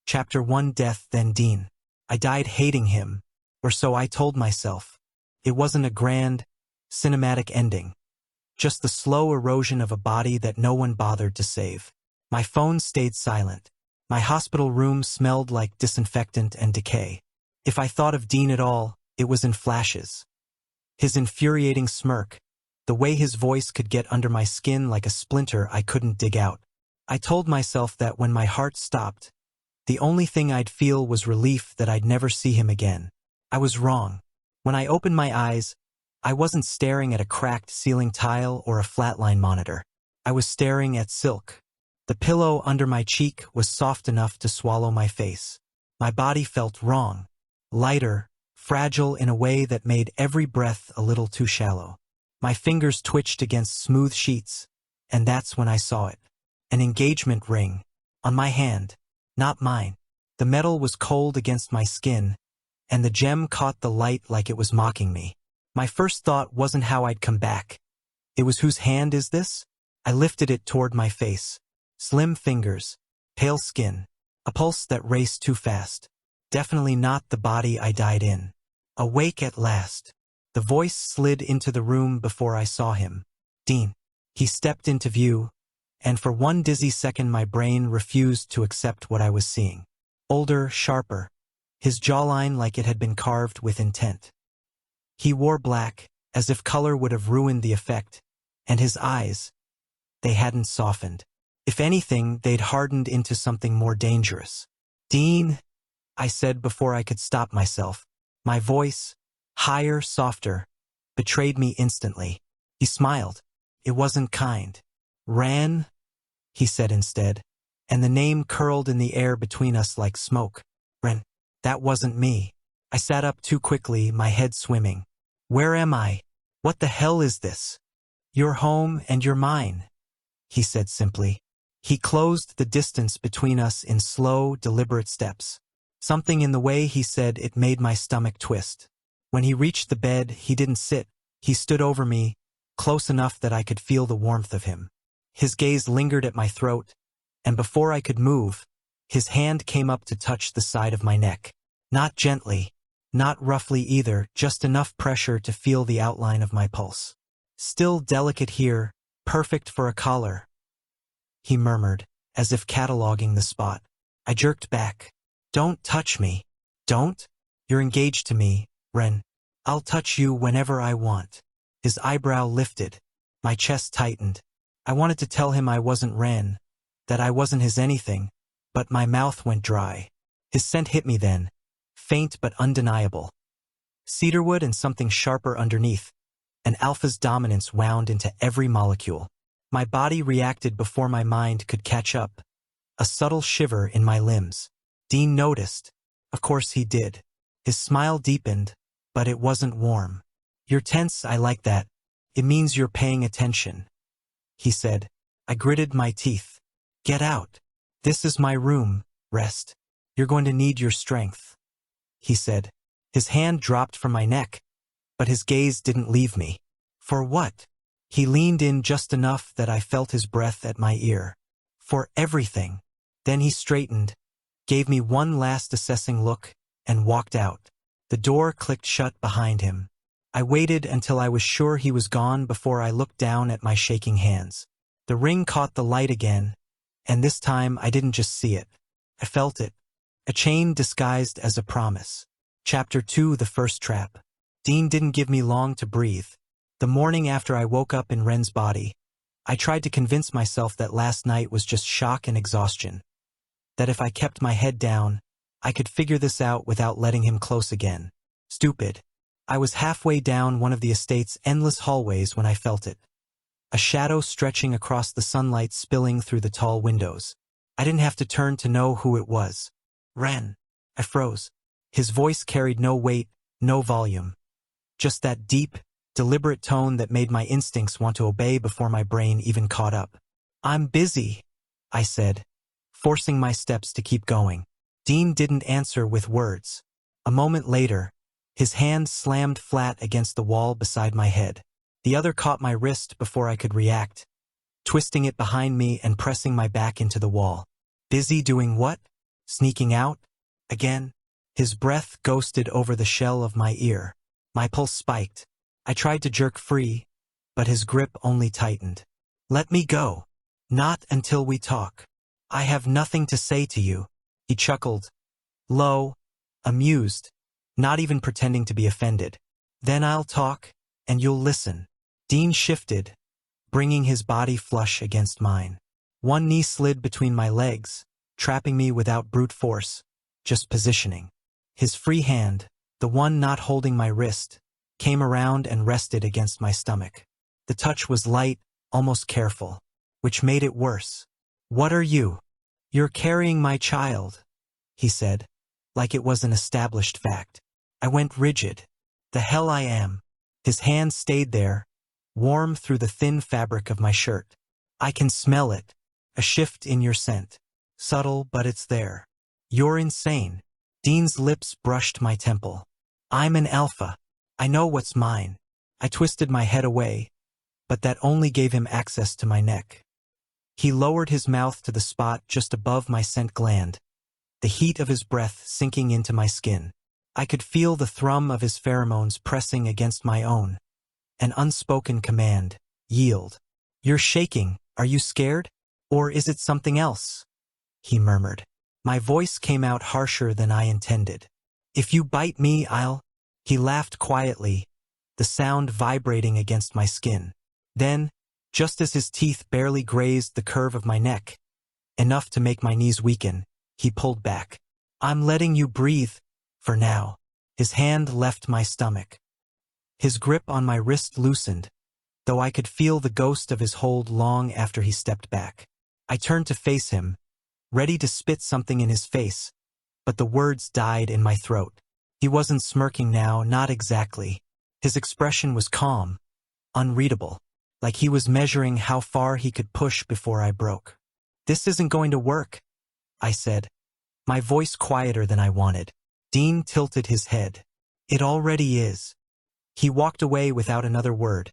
Chapter 1 Death, then Dean. I died hating him, or so I told myself. It wasn't a grand, cinematic ending. Just the slow erosion of a body that no one bothered to save. My phone stayed silent. My hospital room smelled like disinfectant and decay. If I thought of Dean at all, it was in flashes. His infuriating smirk, the way his voice could get under my skin like a splinter I couldn't dig out. I told myself that when my heart stopped, the only thing I'd feel was relief that I'd never see him again. I was wrong. When I opened my eyes, I wasn't staring at a cracked ceiling tile or a flatline monitor. I was staring at silk. The pillow under my cheek was soft enough to swallow my face. My body felt wrong, lighter, fragile in a way that made every breath a little too shallow. My fingers twitched against smooth sheets, and that's when I saw it. An engagement ring. On my hand. Not mine. The metal was cold against my skin, and the gem caught the light like it was mocking me. My first thought wasn't how I'd come back. It was, whose hand is this? I lifted it toward my face. Slim fingers, pale skin, a pulse that raced too fast. Definitely not the body I died in. Awake at last. The voice slid into the room before I saw him. Dean. He stepped into view, and for one dizzy second my brain refused to accept what I was seeing. Older, sharper, his jawline like it had been carved with intent. He wore black, as if color would have ruined the effect, and his eyes, they hadn't softened. If anything, they'd hardened into something more dangerous. Dean, I said before I could stop myself. My voice, higher, softer, betrayed me instantly. He smiled. It wasn't kind. Ran, he said instead, and the name curled in the air between us like smoke. Ren, that wasn't me. I sat up too quickly, my head swimming. Where am I? What the hell is this? You're home and you're mine, he said simply. He closed the distance between us in slow, deliberate steps. Something in the way he said it made my stomach twist. When he reached the bed, he didn't sit. He stood over me, close enough that I could feel the warmth of him. His gaze lingered at my throat, and before I could move, his hand came up to touch the side of my neck. Not gently, not roughly either, just enough pressure to feel the outline of my pulse. Still delicate here, perfect for a collar, he murmured, as if cataloging the spot. I jerked back. Don't touch me. Don't? You're engaged to me, Ren. I'll touch you whenever I want. His eyebrow lifted. My chest tightened. I wanted to tell him I wasn't Ren, that I wasn't his anything, but my mouth went dry. His scent hit me then, faint but undeniable. Cedarwood and something sharper underneath, and Alpha's dominance wound into every molecule. My body reacted before my mind could catch up, a subtle shiver in my limbs. Dean noticed. Of course he did. His smile deepened, but it wasn't warm. You're tense, I like that. It means you're paying attention, he said. I gritted my teeth. Get out. This is my room, rest. You're going to need your strength, he said. His hand dropped from my neck, but his gaze didn't leave me. For what? He leaned in just enough that I felt his breath at my ear. For everything. Then he straightened, gave me one last assessing look, and walked out. The door clicked shut behind him. I waited until I was sure he was gone before I looked down at my shaking hands. The ring caught the light again, and this time I didn't just see it. I felt it. A chain disguised as a promise. Chapter 2 The First Trap. Dean didn't give me long to breathe. The morning after I woke up in Ren's body, I tried to convince myself that last night was just shock and exhaustion. That if I kept my head down, I could figure this out without letting him close again. Stupid. I was halfway down one of the estate's endless hallways when I felt it. A shadow stretching across the sunlight spilling through the tall windows. I didn't have to turn to know who it was. Ren. I froze. His voice carried no weight, no volume. Just that deep, deliberate tone that made my instincts want to obey before my brain even caught up. I'm busy, I said, forcing my steps to keep going. Dean didn't answer with words. A moment later, his hand slammed flat against the wall beside my head. The other caught my wrist before I could react, twisting it behind me and pressing my back into the wall. Busy doing what? Sneaking out? Again? His breath ghosted over the shell of my ear. My pulse spiked. I tried to jerk free, but his grip only tightened. Let me go. Not until we talk. I have nothing to say to you. He chuckled, low, amused, not even pretending to be offended. Then I'll talk, and you'll listen. Dean shifted, bringing his body flush against mine. One knee slid between my legs, trapping me without brute force, just positioning. His free hand, the one not holding my wrist, came around and rested against my stomach. The touch was light, almost careful, which made it worse. What are you? You're carrying my child, he said, like it was an established fact. I went rigid. The hell I am. His hand stayed there, warm through the thin fabric of my shirt. I can smell it, a shift in your scent. Subtle, but it's there. You're insane. Dean's lips brushed my temple. I'm an alpha. I know what's mine. I twisted my head away, but that only gave him access to my neck. He lowered his mouth to the spot just above my scent gland, the heat of his breath sinking into my skin. I could feel the thrum of his pheromones pressing against my own. An unspoken command, yield. You're shaking, are you scared? Or is it something else? He murmured. My voice came out harsher than I intended. If you bite me, I'll... He laughed quietly, the sound vibrating against my skin. Then, just as his teeth barely grazed the curve of my neck, enough to make my knees weaken, he pulled back. I'm letting you breathe, for now. His hand left my stomach. His grip on my wrist loosened, though I could feel the ghost of his hold long after he stepped back. I turned to face him, ready to spit something in his face, but the words died in my throat. He wasn't smirking now, not exactly. His expression was calm, unreadable, like he was measuring how far he could push before I broke. This isn't going to work, I said, my voice quieter than I wanted. Dean tilted his head. It already is. He walked away without another word,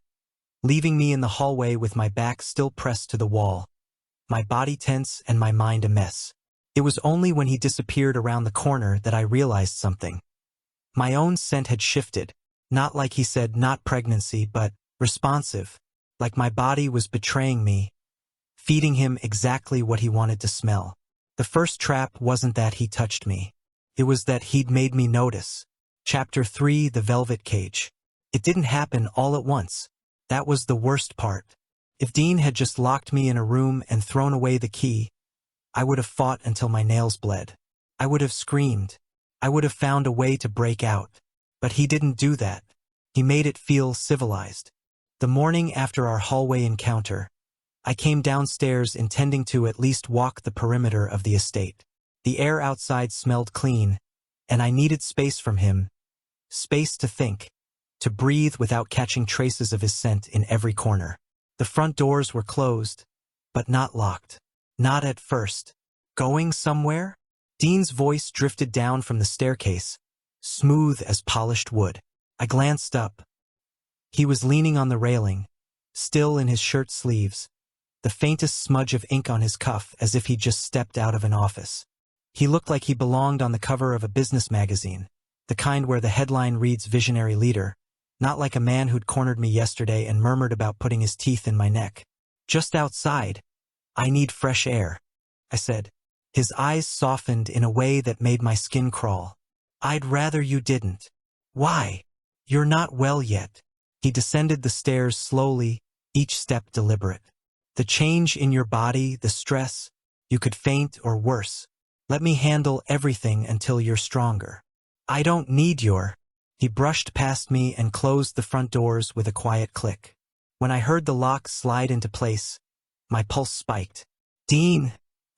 leaving me in the hallway with my back still pressed to the wall, my body tense and my mind a mess. It was only when he disappeared around the corner that I realized something. My own scent had shifted, not like he said not pregnancy, but responsive, like my body was betraying me, feeding him exactly what he wanted to smell. The first trap wasn't that he touched me. It was that he'd made me notice. Chapter 3, The Velvet Cage. It didn't happen all at once. That was the worst part. If Dean had just locked me in a room and thrown away the key, I would have fought until my nails bled. I would have screamed. I would have found a way to break out. But he didn't do that. He made it feel civilized. The morning after our hallway encounter, I came downstairs intending to at least walk the perimeter of the estate. The air outside smelled clean, and I needed space from him. Space to think, to breathe without catching traces of his scent in every corner. The front doors were closed, but not locked. Not at first. Going somewhere? Dean's voice drifted down from the staircase, smooth as polished wood. I glanced up. He was leaning on the railing, still in his shirt sleeves, the faintest smudge of ink on his cuff as if he'd just stepped out of an office. He looked like he belonged on the cover of a business magazine, the kind where the headline reads Visionary Leader, not like a man who'd cornered me yesterday and murmured about putting his teeth in my neck. Just outside. I need fresh air, I said. His eyes softened in a way that made my skin crawl. I'd rather you didn't. Why? You're not well yet. He descended the stairs slowly, each step deliberate. The change in your body, the stress, you could faint or worse. Let me handle everything until you're stronger. I don't need your... He brushed past me and closed the front doors with a quiet click. When I heard the lock slide into place, my pulse spiked. Dean,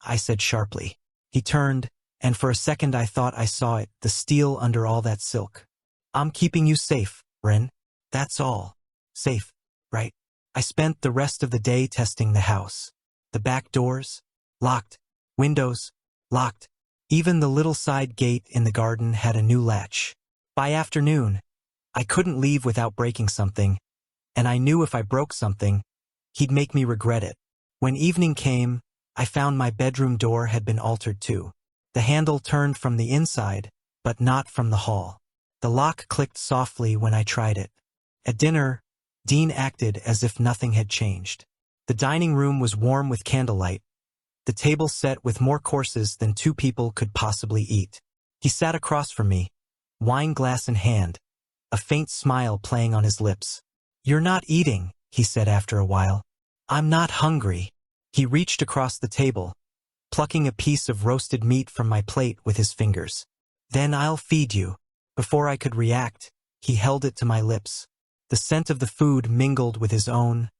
I said sharply. He turned, and for a second I thought I saw it, the steel under all that silk. I'm keeping you safe, Ren. That's all. Safe, right? I spent the rest of the day testing the house. The back doors, locked. Windows, locked. Even the little side gate in the garden had a new latch. By afternoon, I couldn't leave without breaking something, and I knew if I broke something, he'd make me regret it. When evening came, I found my bedroom door had been altered too. The handle turned from the inside, but not from the hall. The lock clicked softly when I tried it. At dinner, Dean acted as if nothing had changed. The dining room was warm with candlelight, the table set with more courses than two people could possibly eat. He sat across from me, wine glass in hand, a faint smile playing on his lips. "You're not eating," he said after a while. "I'm not hungry." He reached across the table, plucking a piece of roasted meat from my plate with his fingers. "Then I'll feed you." Before I could react, he held it to my lips. The scent of the food mingled with his own,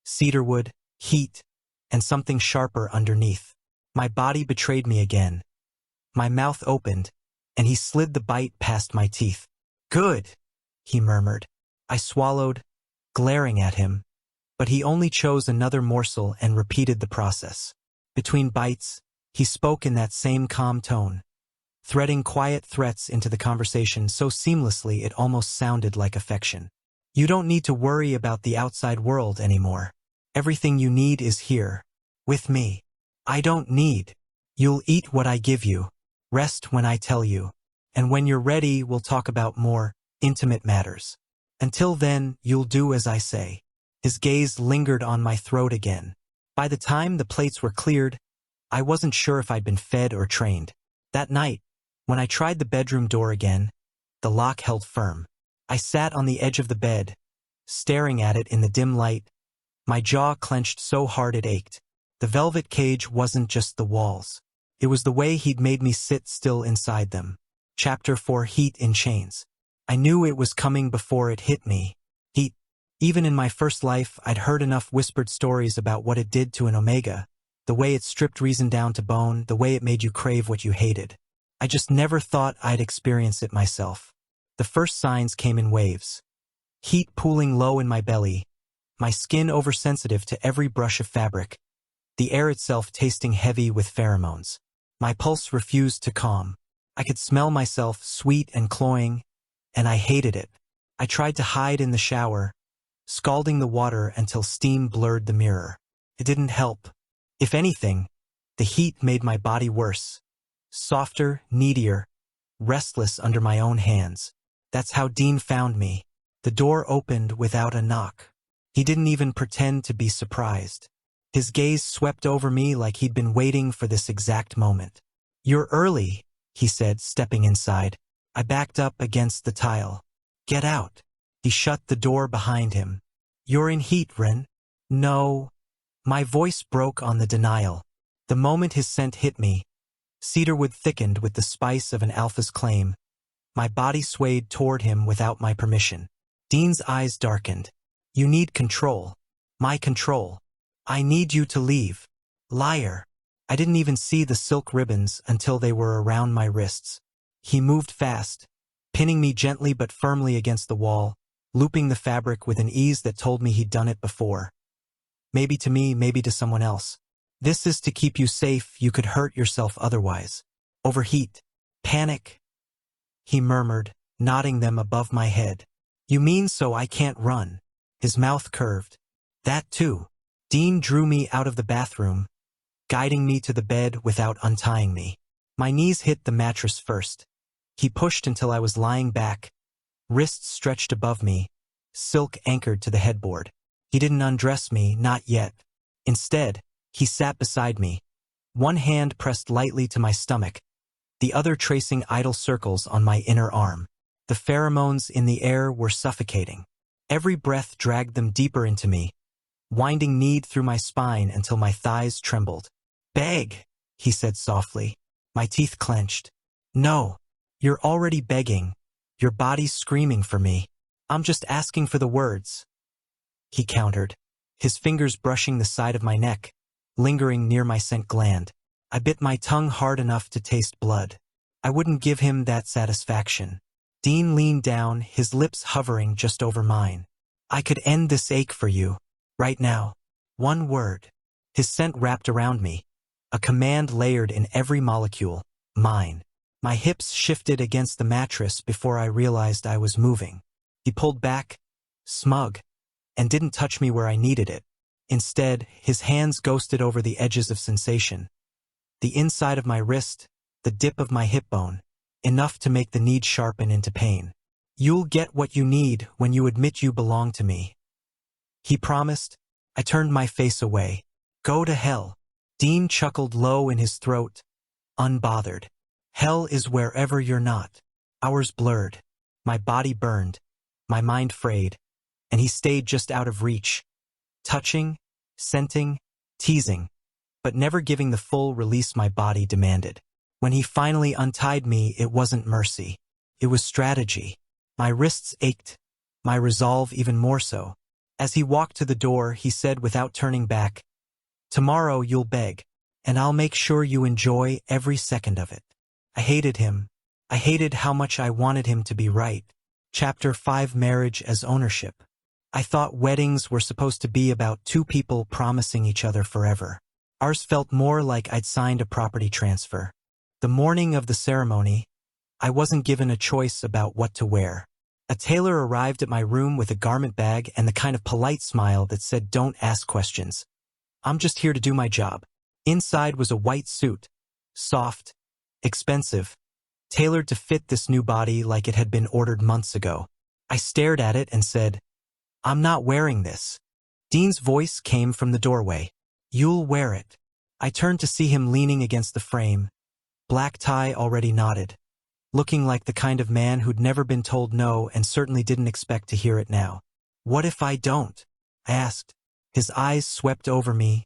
cedarwood, heat, and something sharper underneath. My body betrayed me again. My mouth opened, and he slid the bite past my teeth. "Good," he murmured. I swallowed, glaring at him, but he only chose another morsel and repeated the process. Between bites, he spoke in that same calm tone, threading quiet threats into the conversation so seamlessly it almost sounded like affection. "You don't need to worry about the outside world anymore. Everything you need is here, with me. I don't need. You'll eat what I give you, rest when I tell you, and when you're ready we'll talk about more intimate matters. Until then, you'll do as I say." His gaze lingered on my throat again. By the time the plates were cleared, I wasn't sure if I'd been fed or trained. That night, when I tried the bedroom door again, the lock held firm. I sat on the edge of the bed, staring at it in the dim light, my jaw clenched so hard it ached. The velvet cage wasn't just the walls. It was the way he'd made me sit still inside them. Chapter 4: Heat in Chains. I knew it was coming before it hit me. Heat. Even in my first life, I'd heard enough whispered stories about what it did to an omega, the way it stripped reason down to bone, the way it made you crave what you hated. I just never thought I'd experience it myself. The first signs came in waves. Heat pooling low in my belly, my skin oversensitive to every brush of fabric, the air itself tasting heavy with pheromones. My pulse refused to calm. I could smell myself, sweet and cloying, and I hated it. I tried to hide in the shower, scalding the water until steam blurred the mirror. It didn't help. If anything, the heat made my body worse. Softer, needier, restless under my own hands. That's how Dean found me. The door opened without a knock. He didn't even pretend to be surprised. His gaze swept over me like he'd been waiting for this exact moment. "You're early," he said, stepping inside. I backed up against the tile. "Get out." He shut the door behind him. "You're in heat, Ren." "No." My voice broke on the denial. The moment his scent hit me, cedarwood thickened with the spice of an alpha's claim. My body swayed toward him without my permission. Dean's eyes darkened. "You need control. My control. I need you to leave." Liar. I didn't even see the silk ribbons until they were around my wrists. He moved fast, pinning me gently but firmly against the wall, looping the fabric with an ease that told me he'd done it before. Maybe to me, maybe to someone else. "This is to keep you safe. You could hurt yourself otherwise. Overheat. Panic," he murmured, nodding them above my head. "You mean so I can't run?" His mouth curved. "That too." Dean drew me out of the bathroom, guiding me to the bed without untying me. My knees hit the mattress first. He pushed until I was lying back, wrists stretched above me, silk anchored to the headboard. He didn't undress me, not yet. Instead, he sat beside me, one hand pressed lightly to my stomach, the other tracing idle circles on my inner arm. The pheromones in the air were suffocating. Every breath dragged them deeper into me, winding need through my spine until my thighs trembled. "Beg," he said softly. My teeth clenched. "No, you're already begging. Your body's screaming for me. I'm just asking for the words," he countered, his fingers brushing the side of my neck, lingering near my scent gland. I bit my tongue hard enough to taste blood. I wouldn't give him that satisfaction. Dean leaned down, his lips hovering just over mine. "I could end this ache for you, right now. One word." His scent wrapped around me, a command layered in every molecule, mine. My hips shifted against the mattress before I realized I was moving. He pulled back, smug, and didn't touch me where I needed it. Instead, his hands ghosted over the edges of sensation. The inside of my wrist, the dip of my hip bone, enough to make the need sharpen into pain. "You'll get what you need when you admit you belong to me," he promised. I turned my face away. "Go to hell." Dean chuckled low in his throat, unbothered. "Hell is wherever you're not." Hours blurred. My body burned, my mind frayed, and he stayed just out of reach, touching, scenting, teasing, but never giving the full release my body demanded. When he finally untied me, it wasn't mercy. It was strategy. My wrists ached, my resolve even more so. As he walked to the door, he said without turning back, "Tomorrow you'll beg, and I'll make sure you enjoy every second of it." I hated him. I hated how much I wanted him to be right. Chapter 5: Marriage as Ownership. I thought weddings were supposed to be about two people promising each other forever. Ours felt more like I'd signed a property transfer. The morning of the ceremony, I wasn't given a choice about what to wear. A tailor arrived at my room with a garment bag and the kind of polite smile that said, "Don't ask questions. I'm just here to do my job." Inside was a white suit, soft, expensive, tailored to fit this new body like it had been ordered months ago. I stared at it and said, "I'm not wearing this." Dean's voice came from the doorway. "You'll wear it." I turned to see him leaning against the frame, black tie already knotted, looking like the kind of man who'd never been told no and certainly didn't expect to hear it now. "What if I don't?" I asked. His eyes swept over me,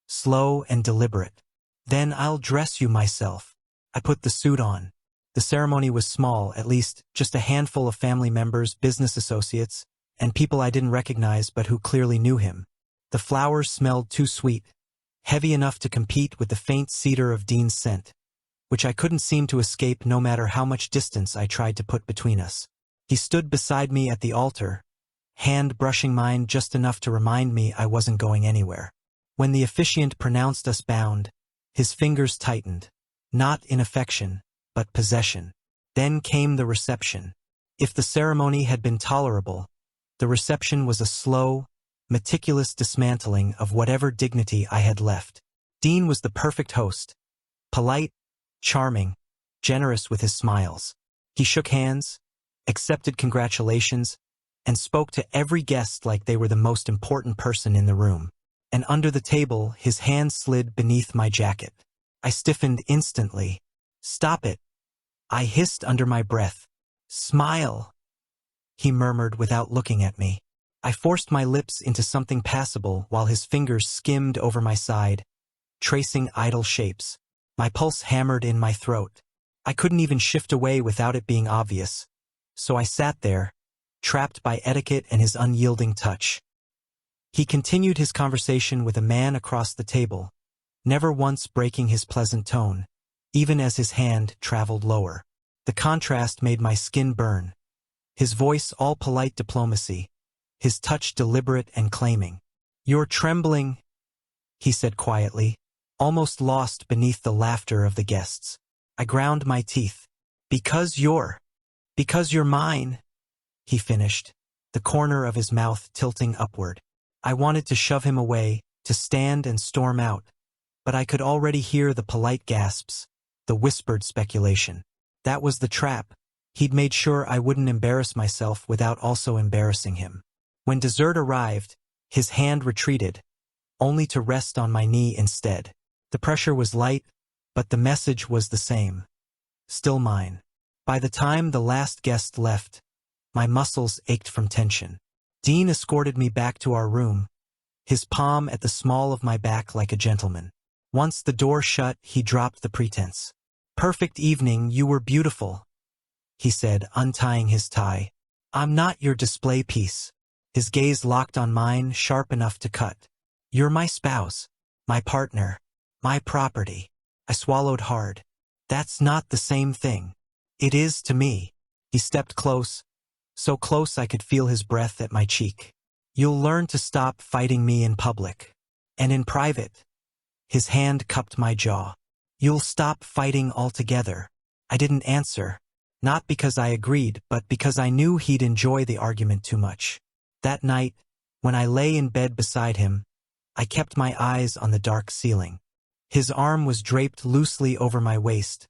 slow and deliberate. "Then I'll dress you myself." I put the suit on. The ceremony was small, at least just a handful of family members, business associates, and people I didn't recognize but who clearly knew him. The flowers smelled too sweet, heavy enough to compete with the faint cedar of Dean's scent, which I couldn't seem to escape no matter how much distance I tried to put between us. He stood beside me at the altar, hand brushing mine just enough to remind me I wasn't going anywhere. When the officiant pronounced us bound, his fingers tightened, not in affection, but possession. Then came the reception. If the ceremony had been tolerable, the reception was a slow, meticulous dismantling of whatever dignity I had left. Dean was the perfect host, polite, charming, generous with his smiles. He shook hands, accepted congratulations, and spoke to every guest like they were the most important person in the room. And under the table, his hand slid beneath my jacket. I stiffened instantly. "Stop it," I hissed under my breath. "Smile," he murmured without looking at me. I forced my lips into something passable while his fingers skimmed over my side, tracing idle shapes. My pulse hammered in my throat. I couldn't even shift away without it being obvious, so I sat there, trapped by etiquette and his unyielding touch. He continued his conversation with a man across the table, never once breaking his pleasant tone, even as his hand traveled lower. The contrast made my skin burn. His voice all polite diplomacy, his touch deliberate and claiming. "You're trembling," he said quietly, almost lost beneath the laughter of the guests. I ground my teeth. Because you're mine," he finished, the corner of his mouth tilting upward. I wanted to shove him away, to stand and storm out, but I could already hear the polite gasps, the whispered speculation. That was the trap. He'd made sure I wouldn't embarrass myself without also embarrassing him. When dessert arrived, his hand retreated, only to rest on my knee instead. The pressure was light, but the message was the same. Still mine. By the time the last guest left, my muscles ached from tension. Dean escorted me back to our room, his palm at the small of my back like a gentleman. Once the door shut, he dropped the pretense. "Perfect evening, you were beautiful," he said, untying his tie. "I'm not your display piece." His gaze locked on mine, sharp enough to cut. "You're my spouse, my partner, my property." I swallowed hard. "That's not the same thing." "It is to me." He stepped close, so close I could feel his breath at my cheek. "You'll learn to stop fighting me in public. And in private." His hand cupped my jaw. "You'll stop fighting altogether." I didn't answer, not because I agreed, but because I knew he'd enjoy the argument too much. That night, when I lay in bed beside him, I kept my eyes on the dark ceiling. His arm was draped loosely over my waist,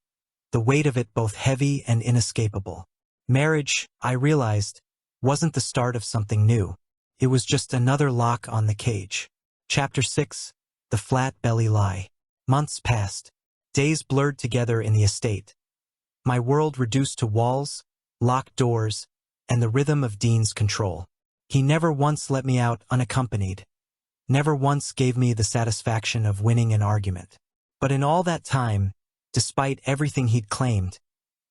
the weight of it both heavy and inescapable. Marriage, I realized, wasn't the start of something new. It was just another lock on the cage. Chapter 6. The Flat Belly Lie. Months passed. Days blurred together in the estate. My world reduced to walls, locked doors, and the rhythm of Dean's control. He never once let me out unaccompanied. Never once gave me the satisfaction of winning an argument. But in all that time, despite everything he'd claimed,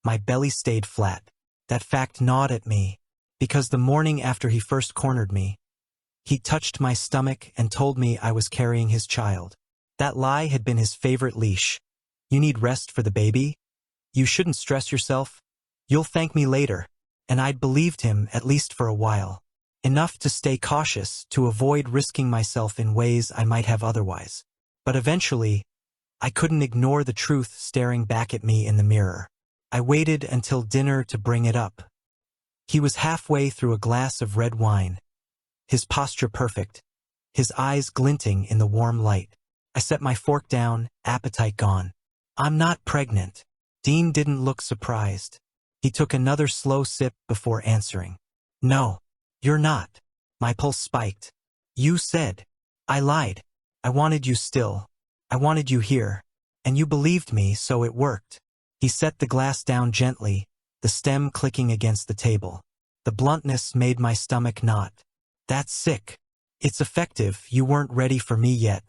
my belly stayed flat. That fact gnawed at me, because the morning after he first cornered me, he touched my stomach and told me I was carrying his child. That lie had been his favorite leash. You need rest for the baby? You shouldn't stress yourself. You'll thank me later. And I'd believed him, at least for a while. Enough to stay cautious, to avoid risking myself in ways I might have otherwise. But eventually, I couldn't ignore the truth staring back at me in the mirror. I waited until dinner to bring it up. He was halfway through a glass of red wine, his posture perfect, his eyes glinting in the warm light. I set my fork down, appetite gone. I'm not pregnant. Dean didn't look surprised. He took another slow sip before answering. No, you're not. My pulse spiked. You said. I lied. I wanted you still. I wanted you here. And you believed me, so it worked. He set the glass down gently, the stem clicking against the table. The bluntness made my stomach knot. That's sick. It's effective. You weren't ready for me yet.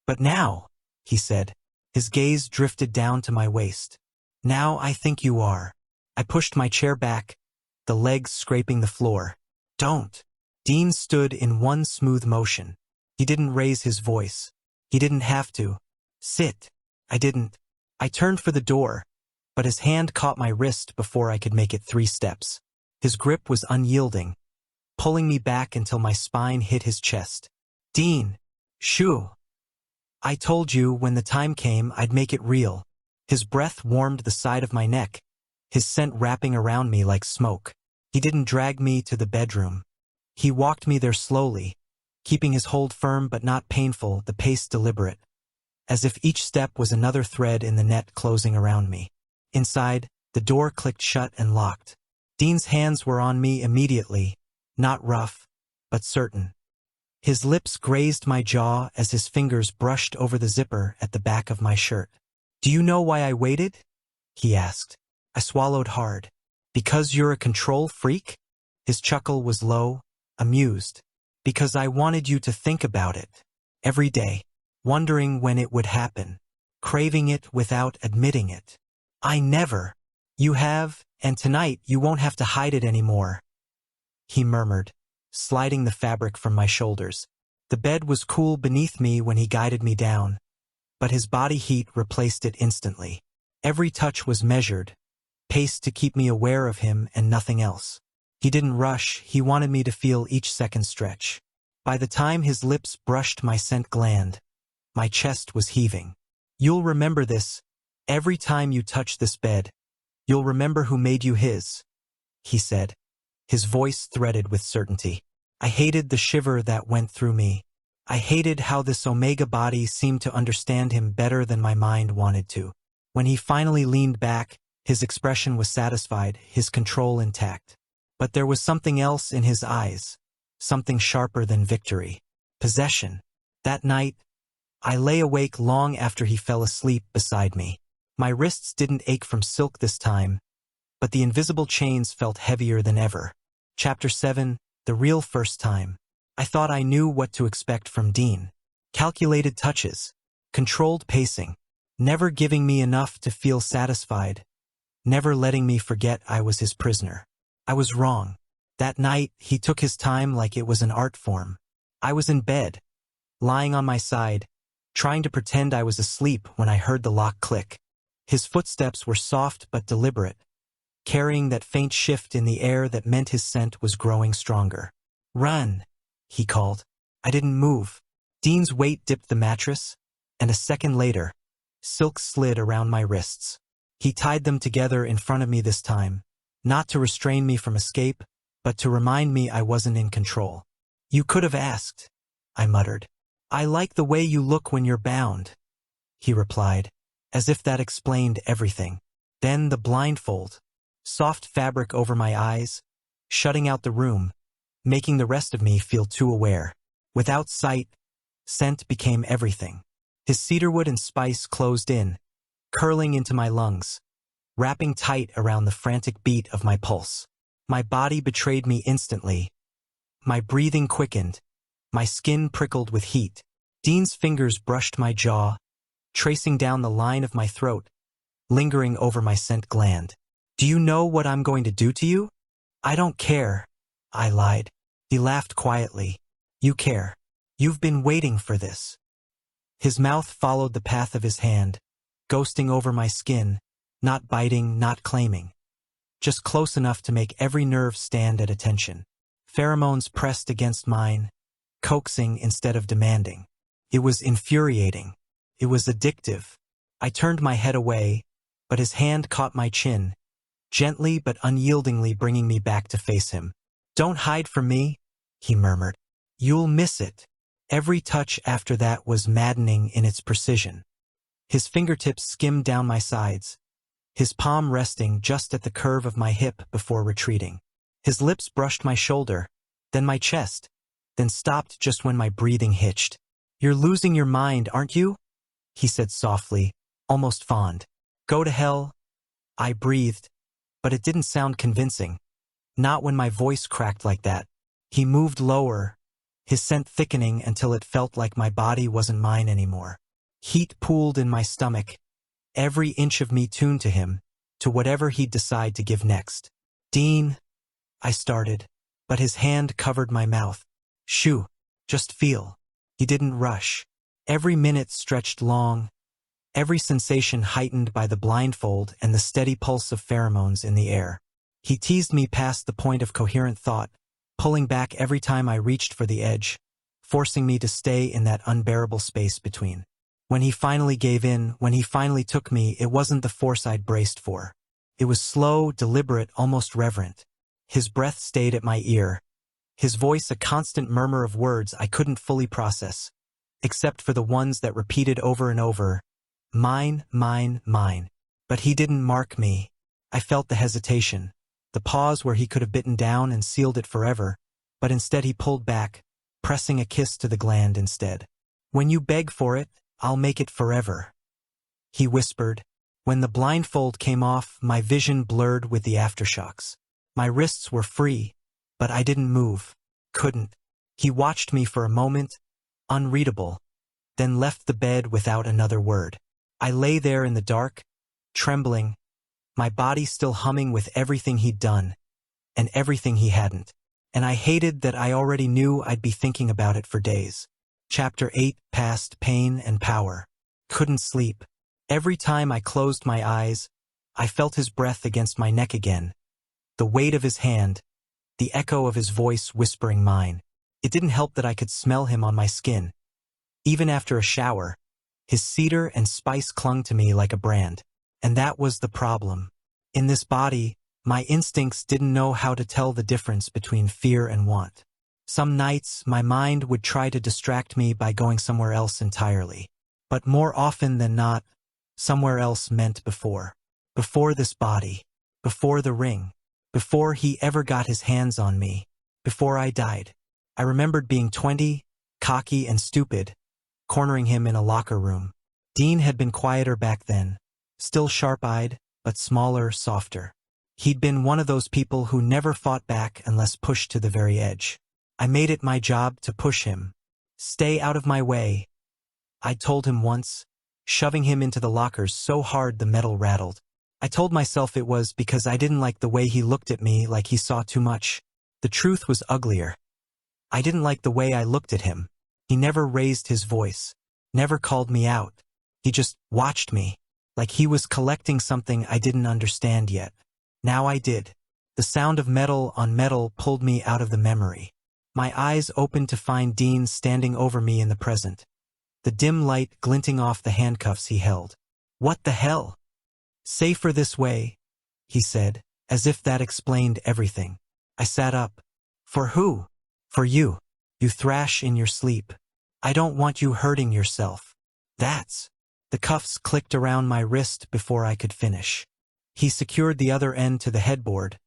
But now, he said. His gaze drifted down to my waist. Now I think you are. I pushed my chair back, the legs scraping the floor. Don't. Dean stood in one smooth motion. He didn't raise his voice. He didn't have to. Sit. I didn't. I turned for the door, but his hand caught my wrist before I could make it 3 steps. His grip was unyielding, pulling me back until my spine hit his chest. Dean. Shoo. I told you when the time came I'd make it real. His breath warmed the side of my neck, his scent wrapping around me like smoke. He didn't drag me to the bedroom. He walked me there slowly, keeping his hold firm but not painful, the pace deliberate, as if each step was another thread in the net closing around me. Inside, the door clicked shut and locked. Dean's hands were on me immediately, not rough, but certain. His lips grazed my jaw as his fingers brushed over the zipper at the back of my shirt. Do you know why I waited? He asked. I swallowed hard. Because you're a control freak? His chuckle was low, amused. Because I wanted you to think about it. Every day. Wondering when it would happen. Craving it without admitting it. I never. You have, and tonight you won't have to hide it anymore. He murmured, sliding the fabric from my shoulders. The bed was cool beneath me when he guided me down, but his body heat replaced it instantly. Every touch was measured, paced to keep me aware of him and nothing else. He didn't rush, he wanted me to feel each second stretch. By the time his lips brushed my scent gland, my chest was heaving. You'll remember this. Every time you touch this bed, you'll remember who made you his, he said, his voice threaded with certainty. I hated the shiver that went through me. I hated how this Omega body seemed to understand him better than my mind wanted to. When he finally leaned back, his expression was satisfied, his control intact. But there was something else in his eyes, something sharper than victory. Possession. That night, I lay awake long after he fell asleep beside me. My wrists didn't ache from silk this time, but the invisible chains felt heavier than ever. Chapter 7. The Real First Time. I thought I knew what to expect from Dean. Calculated touches, controlled pacing, never giving me enough to feel satisfied, never letting me forget I was his prisoner. I was wrong. That night, he took his time like it was an art form. I was in bed, lying on my side, trying to pretend I was asleep when I heard the lock click. His footsteps were soft but deliberate, carrying that faint shift in the air that meant his scent was growing stronger. Run, he called. I didn't move. Dean's weight dipped the mattress, and a second later, silk slid around my wrists. He tied them together in front of me this time, not to restrain me from escape, but to remind me I wasn't in control. You could have asked, I muttered. I like the way you look when you're bound, he replied, as if that explained everything. Then the blindfold. Soft fabric over my eyes, shutting out the room, making the rest of me feel too aware. Without sight, scent became everything. His cedarwood and spice closed in, curling into my lungs, wrapping tight around the frantic beat of my pulse. My body betrayed me instantly. My breathing quickened, my skin prickled with heat. Dean's fingers brushed my jaw, tracing down the line of my throat, lingering over my scent gland. "Do you know what I'm going to do to you?" "I don't care," I lied. He laughed quietly. "You care. You've been waiting for this." His mouth followed the path of his hand, ghosting over my skin, not biting, not claiming. Just close enough to make every nerve stand at attention. Pheromones pressed against mine, coaxing instead of demanding. It was infuriating. It was addictive. I turned my head away, but his hand caught my chin, gently but unyieldingly bringing me back to face him. "Don't hide from me," he murmured. "You'll miss it." Every touch after that was maddening in its precision. His fingertips skimmed down my sides, his palm resting just at the curve of my hip before retreating. His lips brushed my shoulder, then my chest, then stopped just when my breathing hitched. "You're losing your mind, aren't you?" he said softly, almost fond. "Go to hell," I breathed, but it didn't sound convincing. Not when my voice cracked like that. He moved lower, his scent thickening until it felt like my body wasn't mine anymore. Heat pooled in my stomach, every inch of me tuned to him, to whatever he'd decide to give next. "Dean," I started, but his hand covered my mouth. "Shoo, just feel." He didn't rush. Every minute stretched long, every sensation heightened by the blindfold and the steady pulse of pheromones in the air. He teased me past the point of coherent thought, pulling back every time I reached for the edge, forcing me to stay in that unbearable space between. When he finally gave in, when he finally took me, it wasn't the force I'd braced for. It was slow, deliberate, almost reverent. His breath stayed at my ear, his voice a constant murmur of words I couldn't fully process, except for the ones that repeated over and over, "Mine, mine, mine." But he didn't mark me. I felt the hesitation, the pause where he could have bitten down and sealed it forever, but instead he pulled back, pressing a kiss to the gland instead. "When you beg for it, I'll make it forever," he whispered. When the blindfold came off, my vision blurred with the aftershocks. My wrists were free, but I didn't move, couldn't. He watched me for a moment, unreadable, then left the bed without another word. I lay there in the dark, trembling, my body still humming with everything he'd done, and everything he hadn't. And I hated that I already knew I'd be thinking about it for days. Chapter 8, Past Pain and Power. Couldn't sleep. Every time I closed my eyes, I felt his breath against my neck again, the weight of his hand, the echo of his voice whispering mine. It didn't help that I could smell him on my skin. Even after a shower, his cedar and spice clung to me like a brand. And that was the problem. In this body, my instincts didn't know how to tell the difference between fear and want. Some nights, my mind would try to distract me by going somewhere else entirely. But more often than not, somewhere else meant before. Before this body. Before the ring. Before he ever got his hands on me. Before I died. I remembered being 20, cocky and stupid, cornering him in a locker room. Dean had been quieter back then, still sharp-eyed, but smaller, softer. He'd been one of those people who never fought back unless pushed to the very edge. I made it my job to push him. "Stay out of my way," I told him once, shoving him into the lockers so hard the metal rattled. I told myself it was because I didn't like the way he looked at me, like he saw too much. The truth was uglier. I didn't like the way I looked at him. He never raised his voice, never called me out. He just watched me, like he was collecting something I didn't understand yet. Now I did. The sound of metal on metal pulled me out of the memory. My eyes opened to find Dean standing over me in the present, the dim light glinting off the handcuffs he held. "What the hell?" "Safer this way," he said, as if that explained everything. I sat up. "For who?" "For you. You thrash in your sleep. I don't want you hurting yourself." "That's..." The cuffs clicked around my wrist before I could finish. He secured the other end to the headboard,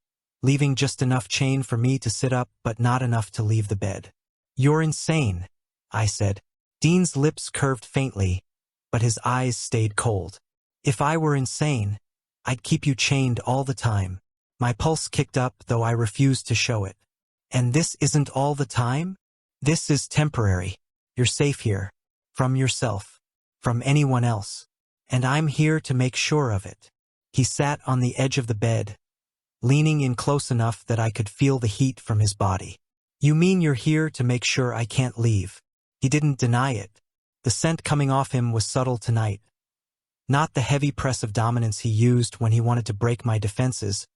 leaving just enough chain for me to sit up but not enough to leave the bed. "You're insane," I said. Dean's lips curved faintly, but his eyes stayed cold. "If I were insane, I'd keep you chained all the time." My pulse kicked up, though I refused to show it. "And this isn't all the time? This is temporary. You're safe here. From yourself. From anyone else. And I'm here to make sure of it." He sat on the edge of the bed, leaning in close enough that I could feel the heat from his body. "You mean you're here to make sure I can't leave?" He didn't deny it. The scent coming off him was subtle tonight. Not the heavy press of dominance he used when he wanted to break my defenses,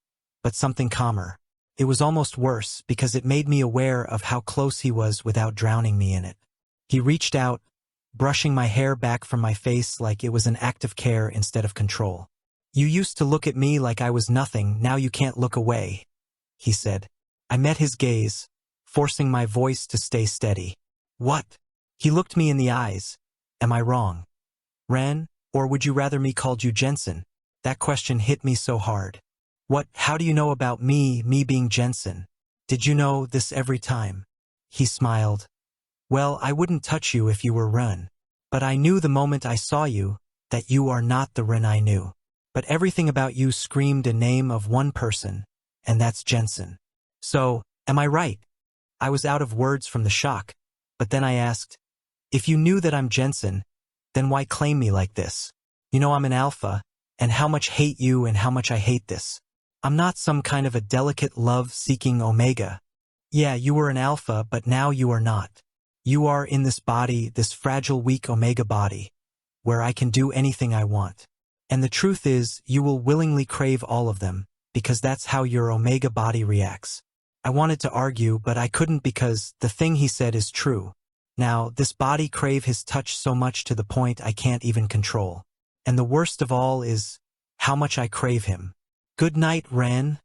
but something calmer. It was almost worse because it made me aware of how close he was without drowning me in it. He reached out, brushing my hair back from my face like it was an act of care instead of control. "You used to look at me like I was nothing, now you can't look away," he said. I met his gaze, forcing my voice to stay steady. "What?" He looked me in the eyes. "Am I wrong, Ren, or would you rather me called you Jensen?" That question hit me so hard. How do you know about me being Jensen? Did you know this every time?" He smiled. "Well, I wouldn't touch you if you were Ren. But I knew the moment I saw you that you are not the Ren I knew. But everything about you screamed a name of one person, and that's Jensen. So, am I right?" I was out of words from the shock, but then I asked, "If you knew that I'm Jensen, then why claim me like this? You know I'm an alpha, and how much hate you and how much I hate this. I'm not some kind of a delicate love-seeking omega. Yeah, you were an alpha, but now you are not. You are in this body, this fragile, weak omega body, where I can do anything I want. And the truth is, you will willingly crave all of them, because that's how your omega body reacts." I wanted to argue, but I couldn't because the thing he said is true. Now, this body crave his touch so much to the point I can't even control. And the worst of all is how much I crave him. "Good night, Ren,"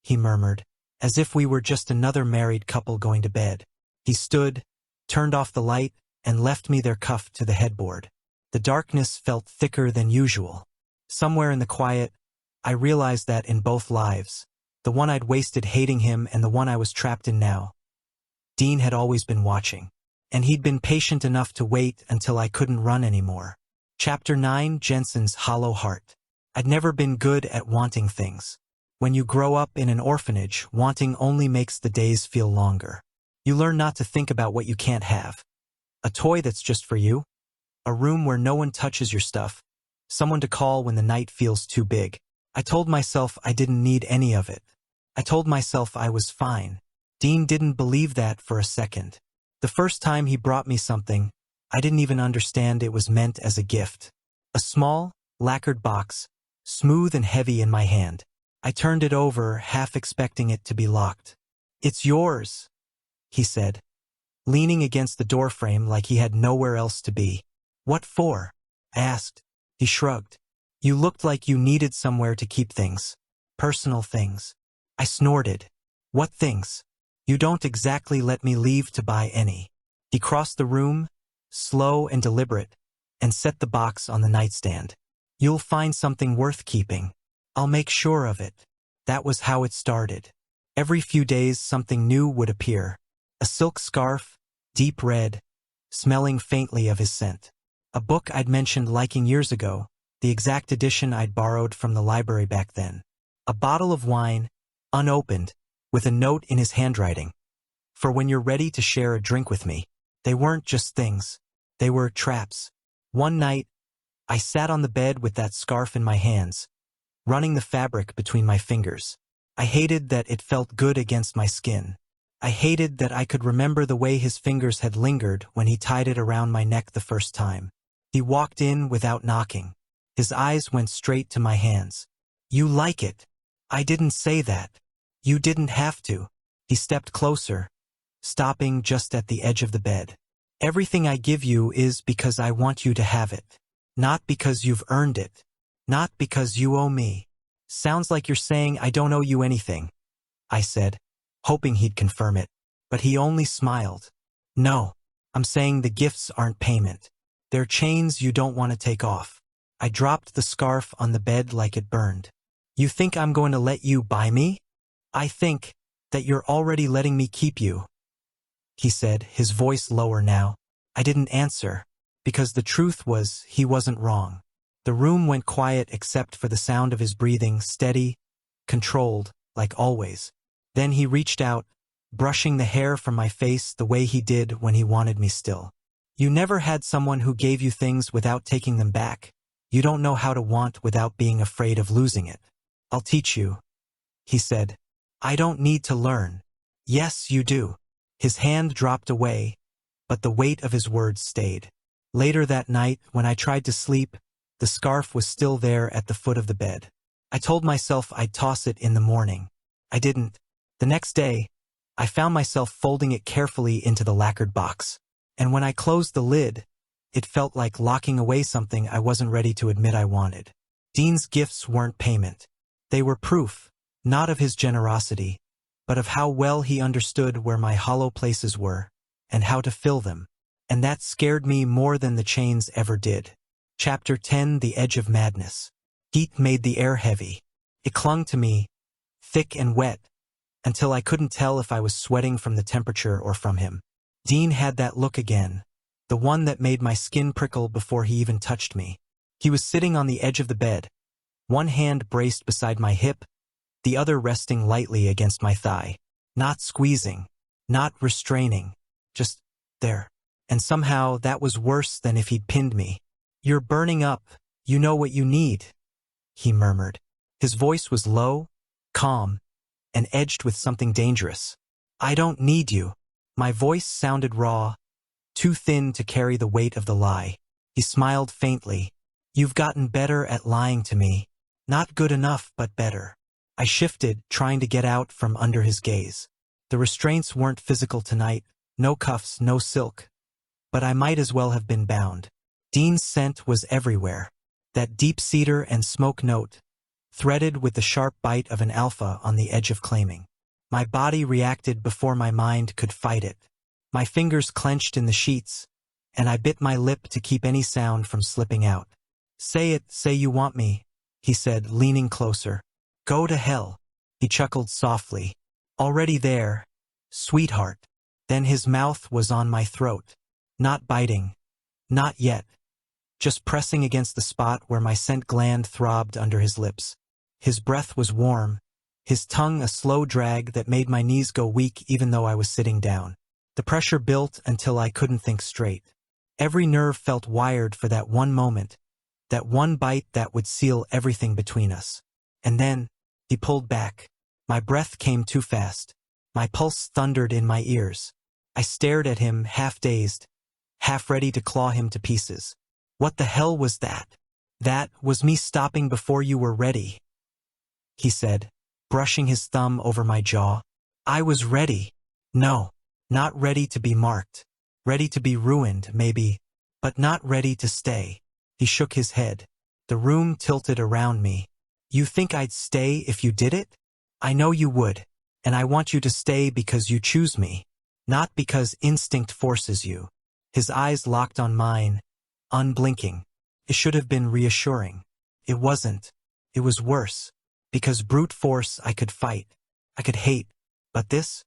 he murmured, as if we were just another married couple going to bed. He stood, turned off the light, and left me there cuffed to the headboard. The darkness felt thicker than usual. Somewhere in the quiet, I realized that in both lives, the one I'd wasted hating him and the one I was trapped in now, Dean had always been watching. And he'd been patient enough to wait until I couldn't run anymore. Chapter 9, Jensen's Hollow Heart. I'd never been good at wanting things. When you grow up in an orphanage, wanting only makes the days feel longer. You learn not to think about what you can't have. A toy that's just for you. A room where no one touches your stuff. Someone to call when the night feels too big. I told myself I didn't need any of it. I told myself I was fine. Dean didn't believe that for a second. The first time he brought me something, I didn't even understand it was meant as a gift. A small, lacquered box, smooth and heavy in my hand. I turned it over, half expecting it to be locked. "It's yours," he said, leaning against the doorframe like he had nowhere else to be. "What for?" I asked. He shrugged. "You looked like you needed somewhere to keep things. Personal things." I snorted. "What things? You don't exactly let me leave to buy any." He crossed the room, slow and deliberate, and set the box on the nightstand. "You'll find something worth keeping. I'll make sure of it." That was how it started. Every few days something new would appear. A silk scarf, deep red, smelling faintly of his scent. A book I'd mentioned liking years ago, the exact edition I'd borrowed from the library back then. A bottle of wine, unopened, with a note in his handwriting. "For when you're ready to share a drink with me." They weren't just things. They were traps. One night, I sat on the bed with that scarf in my hands, running the fabric between my fingers. I hated that it felt good against my skin. I hated that I could remember the way his fingers had lingered when he tied it around my neck the first time. He walked in without knocking. His eyes went straight to my hands. "You like it." "I didn't say that." "You didn't have to." He stepped closer, stopping just at the edge of the bed. "Everything I give you is because I want you to have it. Not because you've earned it. Not because you owe me." "Sounds like you're saying I don't owe you anything," I said, hoping he'd confirm it. But he only smiled. "No, I'm saying the gifts aren't payment. They're chains you don't want to take off." I dropped the scarf on the bed like it burned. You think I'm going to let you buy me? I think that you're already letting me keep you, he said, his voice lower now. I didn't answer, because the truth was he wasn't wrong. The room went quiet except for the sound of his breathing, steady, controlled, like always. Then he reached out, brushing the hair from my face the way he did when he wanted me still. You never had someone who gave you things without taking them back. You don't know how to want without being afraid of losing it. I'll teach you, he said. I don't need to learn. Yes, you do. His hand dropped away, but the weight of his words stayed. Later that night, when I tried to sleep, the scarf was still there at the foot of the bed. I told myself I'd toss it in the morning. I didn't. The next day, I found myself folding it carefully into the lacquered box. And when I closed the lid, it felt like locking away something I wasn't ready to admit I wanted. Dean's gifts weren't payment. They were proof, not of his generosity, but of how well he understood where my hollow places were, and how to fill them. And that scared me more than the chains ever did. Chapter 10: The Edge of Madness. Heat made the air heavy. It clung to me, thick and wet, until I couldn't tell if I was sweating from the temperature or from him. Dean had that look again, the one that made my skin prickle before he even touched me. He was sitting on the edge of the bed, one hand braced beside my hip, the other resting lightly against my thigh. Not squeezing, not restraining, just there. And somehow that was worse than if he'd pinned me. You're burning up, you know what you need, he murmured. His voice was low, calm, and edged with something dangerous. I don't need you. My voice sounded raw, too thin to carry the weight of the lie. He smiled faintly. You've gotten better at lying to me. Not good enough, but better. I shifted, trying to get out from under his gaze. The restraints weren't physical tonight, no cuffs, no silk. But I might as well have been bound. Dean's scent was everywhere. That deep cedar and smoke note, threaded with the sharp bite of an alpha on the edge of claiming. My body reacted before my mind could fight it. My fingers clenched in the sheets, and I bit my lip to keep any sound from slipping out. Say it, say you want me, he said, leaning closer. Go to hell, he chuckled softly. Already there, sweetheart. Then his mouth was on my throat. Not biting. Not yet. Just pressing against the spot where my scent gland throbbed under his lips. His breath was warm, his tongue a slow drag that made my knees go weak even though I was sitting down. The pressure built until I couldn't think straight. Every nerve felt wired for that one moment, that one bite that would seal everything between us. And then, he pulled back. My breath came too fast. My pulse thundered in my ears. I stared at him, half dazed, half ready to claw him to pieces. What the hell was that? That was me stopping before you were ready, he said, brushing his thumb over my jaw. I was ready. No, not ready to be marked. Ready to be ruined, maybe, but not ready to stay. He shook his head. The room tilted around me. You think I'd stay if you did it? I know you would, and I want you to stay because you choose me, not because instinct forces you. His eyes locked on mine, unblinking. It should have been reassuring. It wasn't. It was worse. Because brute force I could fight. I could hate. But this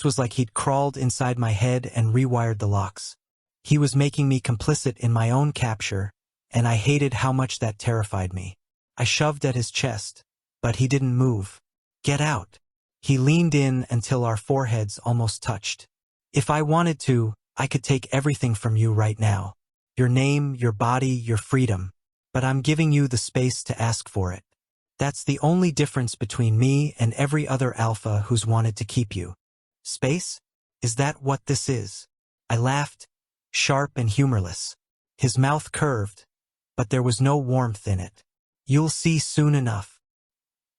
was like he'd crawled inside my head and rewired the locks. He was making me complicit in my own capture, and I hated how much that terrified me. I shoved at his chest, but he didn't move. Get out. He leaned in until our foreheads almost touched. If I wanted to, I could take everything from you right now. Your name, your body, your freedom. But I'm giving you the space to ask for it. That's the only difference between me and every other alpha who's wanted to keep you. Space? Is that what this is? I laughed, sharp and humorless. His mouth curved, but there was no warmth in it. You'll see soon enough.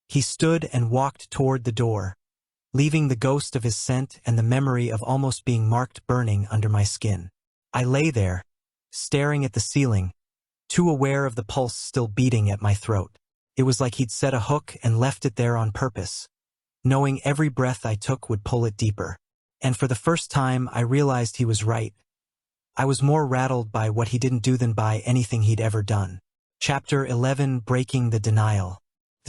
He stood and walked toward the door, leaving the ghost of his scent and the memory of almost being marked burning under my skin. I lay there, staring at the ceiling, too aware of the pulse still beating at my throat. It was like he'd set a hook and left it there on purpose, knowing every breath I took would pull it deeper. And for the first time, I realized he was right. I was more rattled by what he didn't do than by anything he'd ever done. Chapter 11: Breaking the Denial.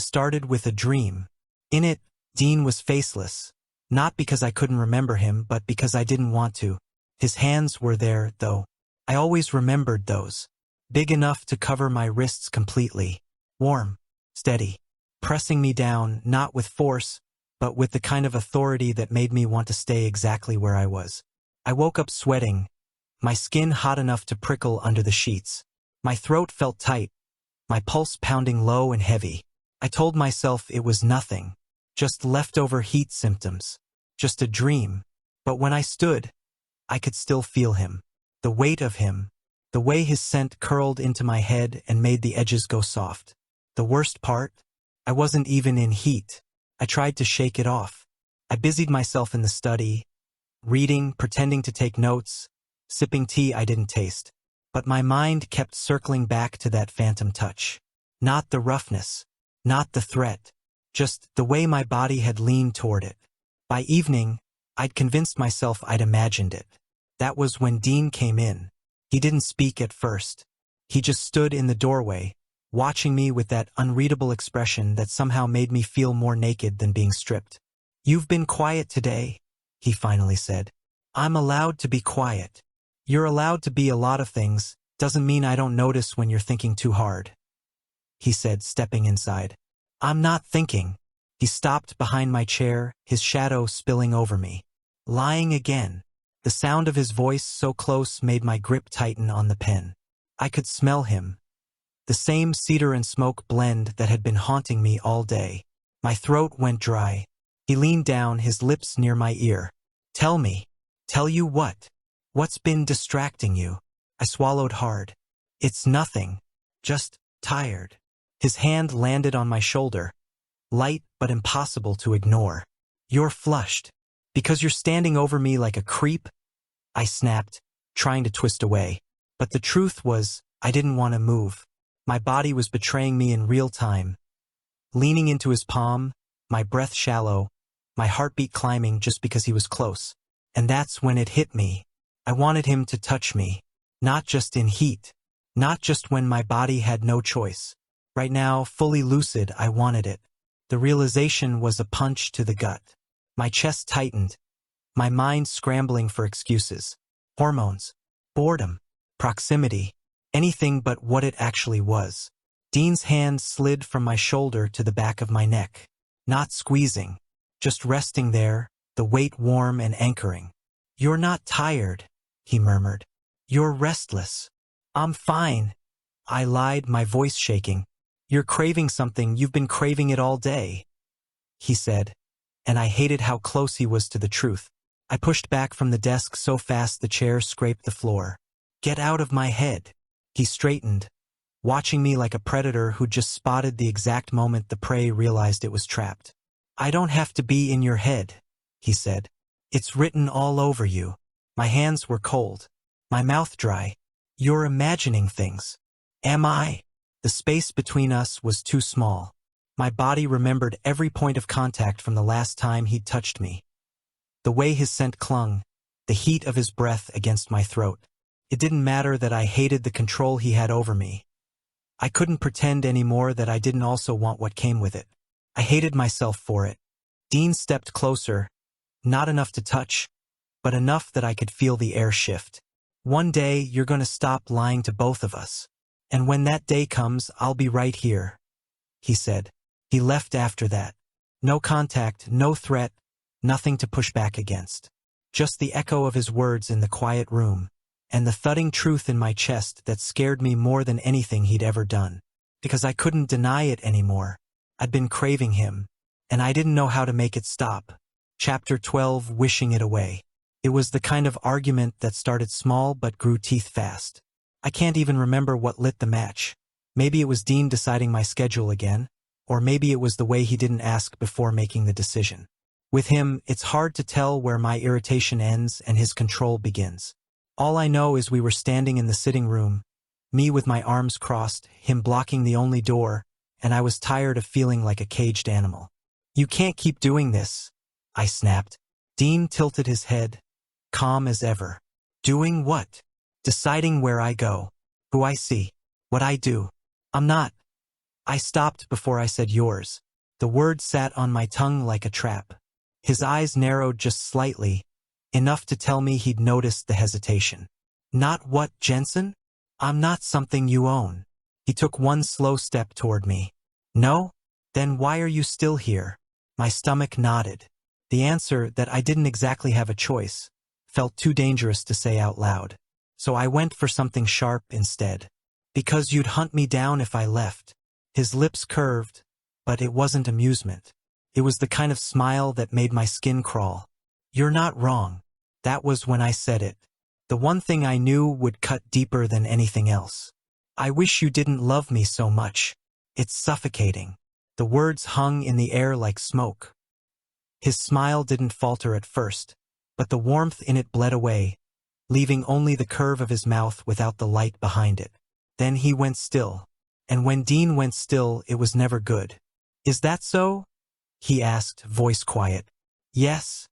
started with a dream. In it, Dean was faceless. Not because I couldn't remember him, but because I didn't want to. His hands were there, though. I always remembered those. Big enough to cover my wrists completely. Warm, steady, pressing me down, not with force, but with the kind of authority that made me want to stay exactly where I was. I woke up sweating, my skin hot enough to prickle under the sheets. My throat felt tight, my pulse pounding low and heavy. I told myself it was nothing, just leftover heat symptoms, just a dream. But when I stood, I could still feel him, the weight of him, the way his scent curled into my head and made the edges go soft. The worst part? I wasn't even in heat. I tried to shake it off. I busied myself in the study, reading, pretending to take notes, sipping tea I didn't taste. But my mind kept circling back to that phantom touch. Not the roughness, not the threat, just the way my body had leaned toward it. By evening, I'd convinced myself I'd imagined it. That was when Dean came in. He didn't speak at first. He just stood in the doorway, watching me with that unreadable expression that somehow made me feel more naked than being stripped. "You've been quiet today," he finally said. "I'm allowed to be quiet. You're allowed to be a lot of things, doesn't mean I don't notice when you're thinking too hard," he said, stepping inside. "I'm not thinking." He stopped behind my chair, his shadow spilling over me. Lying again. The sound of his voice so close made my grip tighten on the pen. I could smell him. The same cedar and smoke blend that had been haunting me all day. My throat went dry. He leaned down, his lips near my ear. "Tell me." "Tell you what? What's been distracting you?" I swallowed hard. "It's nothing. Just tired." His hand landed on my shoulder. Light but impossible to ignore. "You're flushed. Because you're standing over me like a creep?" I snapped, trying to twist away. But the truth was, I didn't want to move. My body was betraying me in real time. Leaning into his palm, my breath shallow, my heartbeat climbing just because he was close. And that's when it hit me. I wanted him to touch me. Not just in heat. Not just when my body had no choice. Right now, fully lucid, I wanted it. The realization was a punch to the gut. My chest tightened, my mind scrambling for excuses. Hormones, boredom, proximity, anything but what it actually was. Dean's hand slid from my shoulder to the back of my neck. Not squeezing, just resting there, the weight warm and anchoring. "You're not tired," he murmured. "You're restless." "I'm fine," I lied, my voice shaking. "You're craving something, you've been craving it all day," he said. And I hated how close he was to the truth. I pushed back from the desk so fast the chair scraped the floor. "Get out of my head." He straightened, watching me like a predator who just spotted the exact moment the prey realized it was trapped. "I don't have to be in your head," he said. "It's written all over you." My hands were cold, my mouth dry. "You're imagining things." "Am I?" The space between us was too small. My body remembered every point of contact from the last time he'd touched me. The way his scent clung, the heat of his breath against my throat. It didn't matter that I hated the control he had over me. I couldn't pretend anymore that I didn't also want what came with it. I hated myself for it. Dean stepped closer, not enough to touch, but enough that I could feel the air shift. "One day you're going to stop lying to both of us. And when that day comes, I'll be right here," he said. He left after that. No contact, no threat, nothing to push back against. Just the echo of his words in the quiet room, and the thudding truth in my chest that scared me more than anything he'd ever done. Because I couldn't deny it anymore. I'd been craving him, and I didn't know how to make it stop. Chapter 12, Wishing It Away. It was the kind of argument that started small but grew teeth fast. I can't even remember what lit the match. Maybe it was Dean deciding my schedule again. Or maybe it was the way he didn't ask before making the decision. With him, it's hard to tell where my irritation ends and his control begins. All I know is we were standing in the sitting room, me with my arms crossed, him blocking the only door, and I was tired of feeling like a caged animal. "You can't keep doing this," I snapped. Dean tilted his head, calm as ever. "Doing what?" "Deciding where I go, who I see, what I do. I'm not." I stopped before I said yours. The word sat on my tongue like a trap. His eyes narrowed just slightly, enough to tell me he'd noticed the hesitation. Not what, Jensen? I'm not something you own. He took one slow step toward me. No? Then why are you still here? My stomach nodded. The answer, that I didn't exactly have a choice, felt too dangerous to say out loud. So I went for something sharp instead. Because you'd hunt me down if I left. His lips curved, but it wasn't amusement. It was the kind of smile that made my skin crawl. You're not wrong. That was when I said it. The one thing I knew would cut deeper than anything else. I wish you didn't love me so much. It's suffocating. The words hung in the air like smoke. His smile didn't falter at first, but the warmth in it bled away, leaving only the curve of his mouth without the light behind it. Then he went still. And when Dean went still, it was never good. Is that so? He asked, voice quiet. Yes,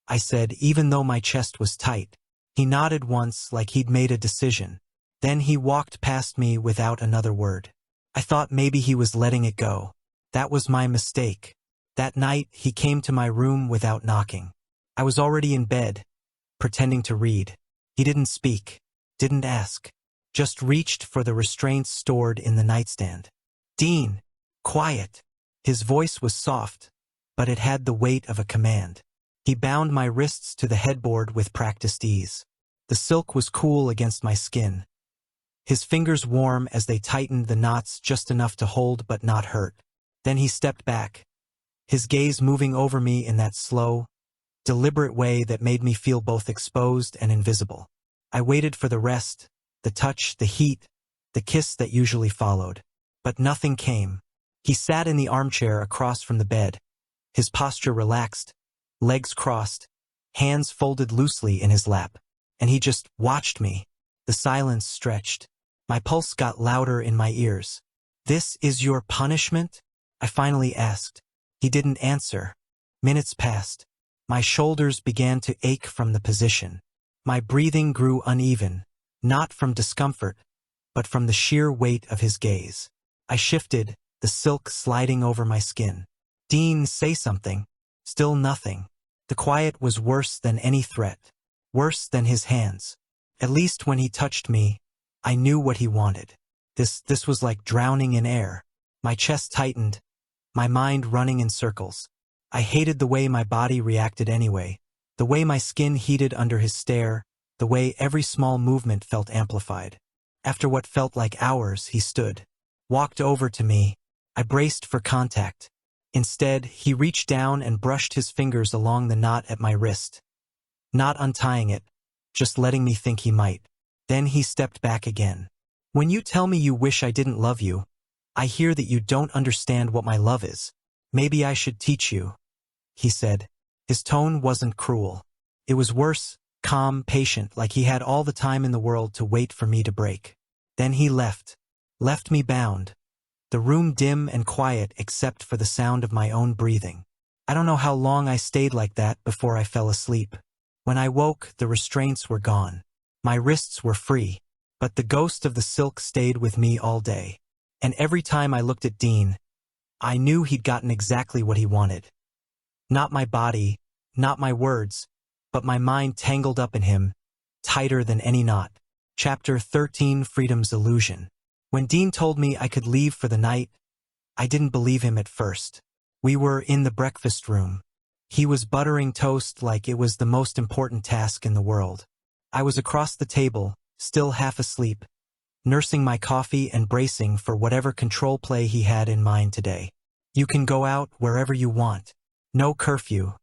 I said, even though my chest was tight. He nodded once, like he'd made a decision. Then he walked past me without another word. I thought maybe he was letting it go. That was my mistake. That night, he came to my room without knocking. I was already in bed, pretending to read. He didn't speak, didn't ask, just reached for the restraints stored in the nightstand. Dean, quiet. His voice was soft, but it had the weight of a command. He bound my wrists to the headboard with practiced ease. The silk was cool against my skin. His fingers warm as they tightened the knots just enough to hold but not hurt. Then he stepped back, his gaze moving over me in that slow, deliberate way that made me feel both exposed and invisible. I waited for the rest, the touch, the heat, the kiss that usually followed. But nothing came. He sat in the armchair across from the bed, his posture relaxed, legs crossed, hands folded loosely in his lap. And he just watched me. The silence stretched. My pulse got louder in my ears. This is your punishment? I finally asked. He didn't answer. Minutes passed. My shoulders began to ache from the position. My breathing grew uneven, not from discomfort, but from the sheer weight of his gaze. I shifted, the silk sliding over my skin. Dean, say something. Still nothing. The quiet was worse than any threat. Worse than his hands. At least when he touched me, I knew what he wanted. This was like drowning in air. My chest tightened, my mind running in circles. I hated the way my body reacted anyway, the way my skin heated under his stare, the way every small movement felt amplified. After what felt like hours, he stood, walked over to me. I braced for contact. Instead, he reached down and brushed his fingers along the knot at my wrist. Not untying it, just letting me think he might. Then he stepped back again. When you tell me you wish I didn't love you, I hear that you don't understand what my love is. Maybe I should teach you, he said. His tone wasn't cruel. It was worse, calm, patient, like he had all the time in the world to wait for me to break. Then he left me bound. The room dim and quiet except for the sound of my own breathing. I don't know how long I stayed like that before I fell asleep. When I woke, the restraints were gone. My wrists were free, but the ghost of the silk stayed with me all day. And every time I looked at Dean, I knew he'd gotten exactly what he wanted. Not my body, not my words, but my mind tangled up in him, tighter than any knot. Chapter 13, Freedom's Illusion. When Dean told me I could leave for the night, I didn't believe him at first. We were in the breakfast room. He was buttering toast like it was the most important task in the world. I was across the table, still half asleep, nursing my coffee and bracing for whatever control play he had in mind today. You can go out wherever you want. No curfew,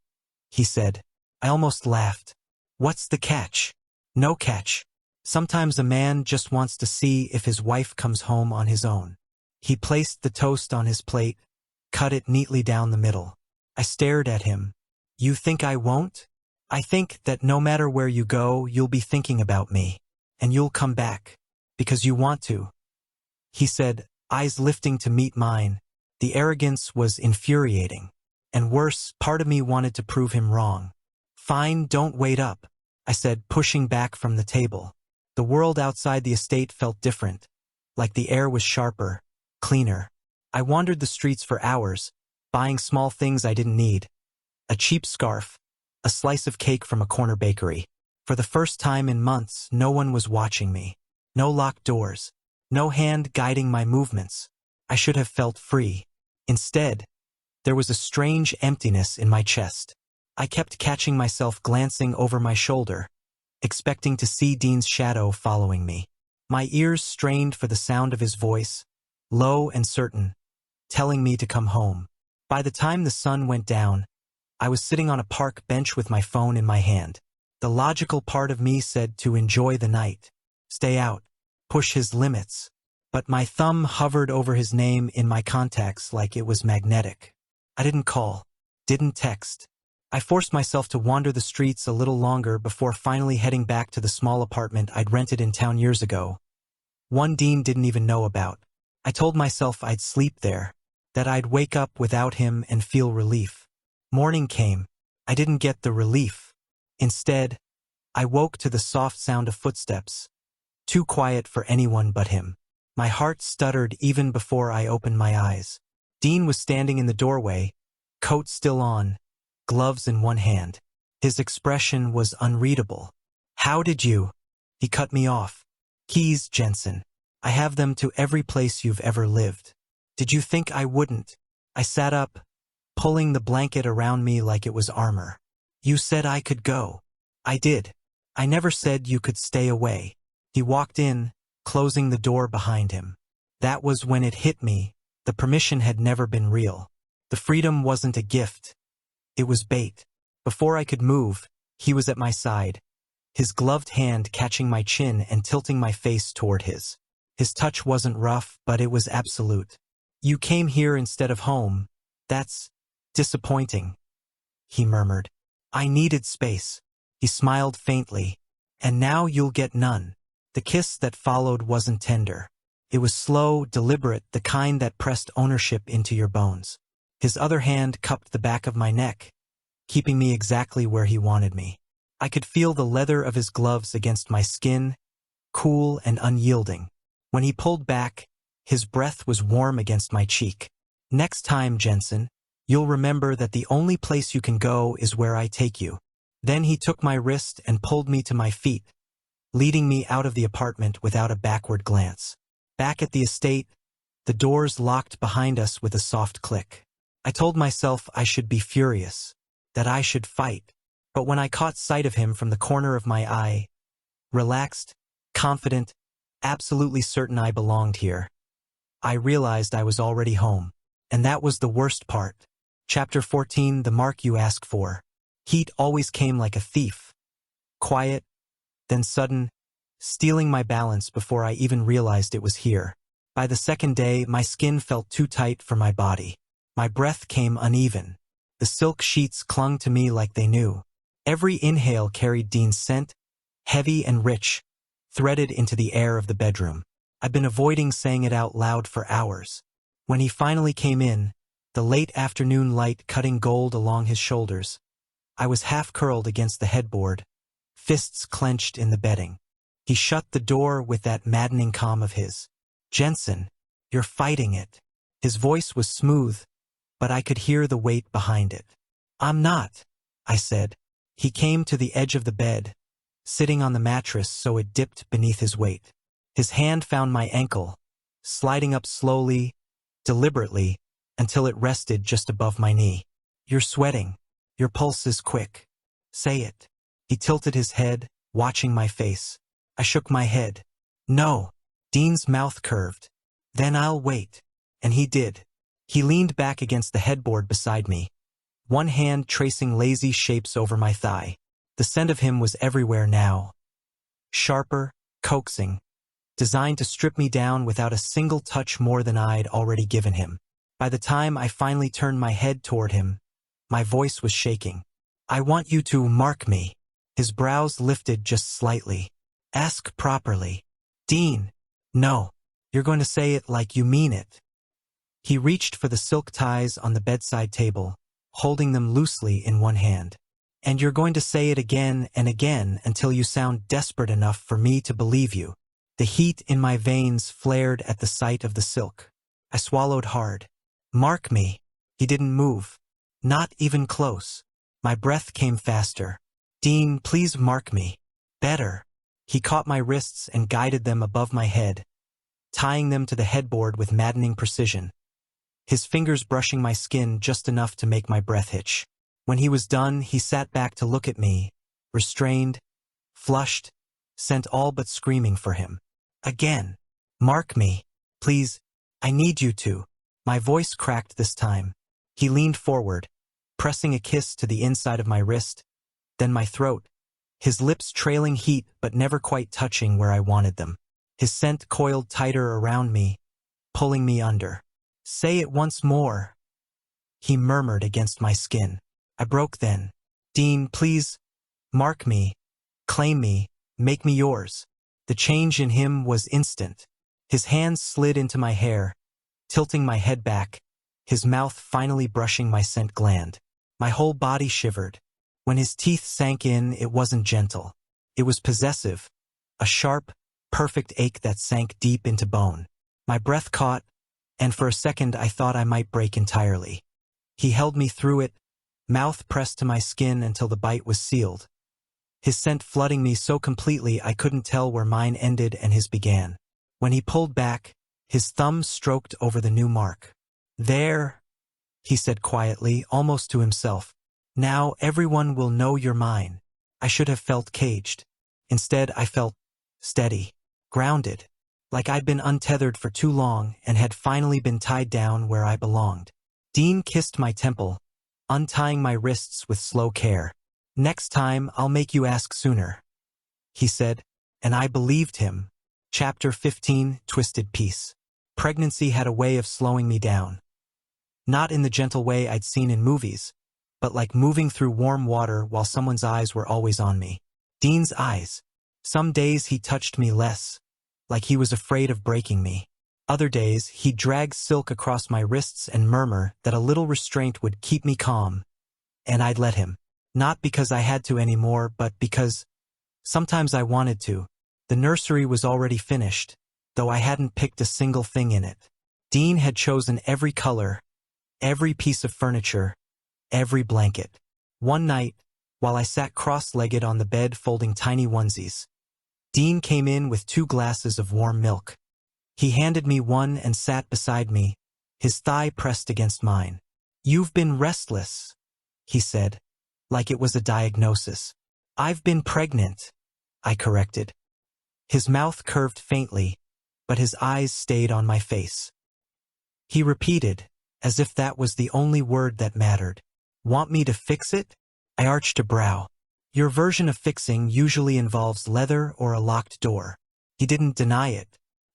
he said. I almost laughed. What's the catch? No catch. Sometimes a man just wants to see if his wife comes home on his own. He placed the toast on his plate, cut it neatly down the middle. I stared at him. You think I won't? I think that no matter where you go, you'll be thinking about me. And you'll come back. Because you want to. He said, eyes lifting to meet mine. The arrogance was infuriating. And worse, part of me wanted to prove him wrong. Fine, don't wait up, I said, pushing back from the table. The world outside the estate felt different. Like the air was sharper, cleaner. I wandered the streets for hours, buying small things I didn't need. A cheap scarf, a slice of cake from a corner bakery. For the first time in months, no one was watching me. No locked doors. No hand guiding my movements. I should have felt free. Instead, there was a strange emptiness in my chest. I kept catching myself glancing over my shoulder, expecting to see Dean's shadow following me. My ears strained for the sound of his voice, low and certain, telling me to come home. By the time the sun went down, I was sitting on a park bench with my phone in my hand. The logical part of me said to enjoy the night, stay out, push his limits. But my thumb hovered over his name in my contacts like it was magnetic. I didn't call, didn't text. I forced myself to wander the streets a little longer before finally heading back to the small apartment I'd rented in town years ago. One Dean didn't even know about. I told myself I'd sleep there, that I'd wake up without him and feel relief. Morning came. I didn't get the relief. Instead, I woke to the soft sound of footsteps, too quiet for anyone but him. My heart stuttered even before I opened my eyes. Dean was standing in the doorway, coat still on, gloves in one hand. His expression was unreadable. How did you? He cut me off. Keys, Jensen. I have them to every place you've ever lived. Did you think I wouldn't? I sat up, pulling the blanket around me like it was armor. You said I could go. I did. I never said you could stay away. He walked in, closing the door behind him. That was when it hit me. The permission had never been real. The freedom wasn't a gift. It was bait. Before I could move, he was at my side, his gloved hand catching my chin and tilting my face toward his. His touch wasn't rough, but it was absolute. You came here instead of home. That's disappointing, he murmured. I needed space. He smiled faintly. And now you'll get none. The kiss that followed wasn't tender. It was slow, deliberate, the kind that pressed ownership into your bones. His other hand cupped the back of my neck, keeping me exactly where he wanted me. I could feel the leather of his gloves against my skin, cool and unyielding. When he pulled back, his breath was warm against my cheek. Next time, Jensen, you'll remember that the only place you can go is where I take you. Then he took my wrist and pulled me to my feet, leading me out of the apartment without a backward glance. Back at the estate, the doors locked behind us with a soft click. I told myself I should be furious, that I should fight. But when I caught sight of him from the corner of my eye, relaxed, confident, absolutely certain I belonged here, I realized I was already home. And that was the worst part. Chapter 14, the mark you ask for. Heat always came like a thief. Quiet, then sudden, stealing my balance before I even realized it was here. By the second day, my skin felt too tight for my body. My breath came uneven. The silk sheets clung to me like they knew. Every inhale carried Dean's scent, heavy and rich, threaded into the air of the bedroom. I'd been avoiding saying it out loud for hours. When he finally came in, the late afternoon light cutting gold along his shoulders, I was half curled against the headboard, fists clenched in the bedding. He shut the door with that maddening calm of his. Jensen, you're fighting it. His voice was smooth, but I could hear the weight behind it. I'm not, I said. He came to the edge of the bed, sitting on the mattress so it dipped beneath his weight. His hand found my ankle, sliding up slowly, deliberately, until it rested just above my knee. You're sweating. Your pulse is quick. Say it. He tilted his head, watching my face. I shook my head. No. Dean's mouth curved. Then I'll wait. And he did. He leaned back against the headboard beside me, one hand tracing lazy shapes over my thigh. The scent of him was everywhere now. Sharper, coaxing, designed to strip me down without a single touch more than I'd already given him. By the time I finally turned my head toward him, my voice was shaking. I want you to mark me. His brows lifted just slightly. Ask properly. Dean. No. You're going to say it like you mean it. He reached for the silk ties on the bedside table, holding them loosely in one hand. And you're going to say it again and again until you sound desperate enough for me to believe you. The heat in my veins flared at the sight of the silk. I swallowed hard. Mark me. He didn't move. Not even close. My breath came faster. Dean, please mark me. Better. He caught my wrists and guided them above my head, tying them to the headboard with maddening precision, his fingers brushing my skin just enough to make my breath hitch. When he was done, he sat back to look at me, restrained, flushed, sent all but screaming for him. Again. Mark me. Please. I need you to. My voice cracked this time. He leaned forward, pressing a kiss to the inside of my wrist, then my throat, his lips trailing heat but never quite touching where I wanted them. His scent coiled tighter around me, pulling me under. Say it once more, he murmured against my skin. I broke then. Dean, please, mark me, claim me, make me yours. The change in him was instant. His hands slid into my hair, tilting my head back, his mouth finally brushing my scent gland. My whole body shivered. When his teeth sank in, it wasn't gentle. It was possessive, a sharp, perfect ache that sank deep into bone. My breath caught, and for a second I thought I might break entirely. He held me through it, mouth pressed to my skin until the bite was sealed, his scent flooding me so completely I couldn't tell where mine ended and his began. When he pulled back, his thumb stroked over the new mark. There, he said quietly, almost to himself. Now everyone will know you're mine. I should have felt caged. Instead, I felt steady, grounded, like I'd been untethered for too long and had finally been tied down where I belonged. Dean kissed my temple, untying my wrists with slow care. Next time, I'll make you ask sooner, he said, and I believed him. Chapter 15, Twisted Peace. Pregnancy had a way of slowing me down. Not in the gentle way I'd seen in movies, but like moving through warm water while someone's eyes were always on me. Dean's eyes. Some days he touched me less, like he was afraid of breaking me. Other days, he'd drag silk across my wrists and murmur that a little restraint would keep me calm, and I'd let him. Not because I had to anymore, but because sometimes I wanted to. The nursery was already finished, though I hadn't picked a single thing in it. Dean had chosen every color, every piece of furniture, every blanket. One night, while I sat cross-legged on the bed folding tiny onesies, Dean came in with 2 glasses of warm milk. He handed me one and sat beside me, his thigh pressed against mine. You've been restless, he said, like it was a diagnosis. I've been pregnant, I corrected. His mouth curved faintly, but his eyes stayed on my face. He repeated, as if that was the only word that mattered. Want me to fix it? I arched a brow. Your version of fixing usually involves leather or a locked door. He didn't deny it.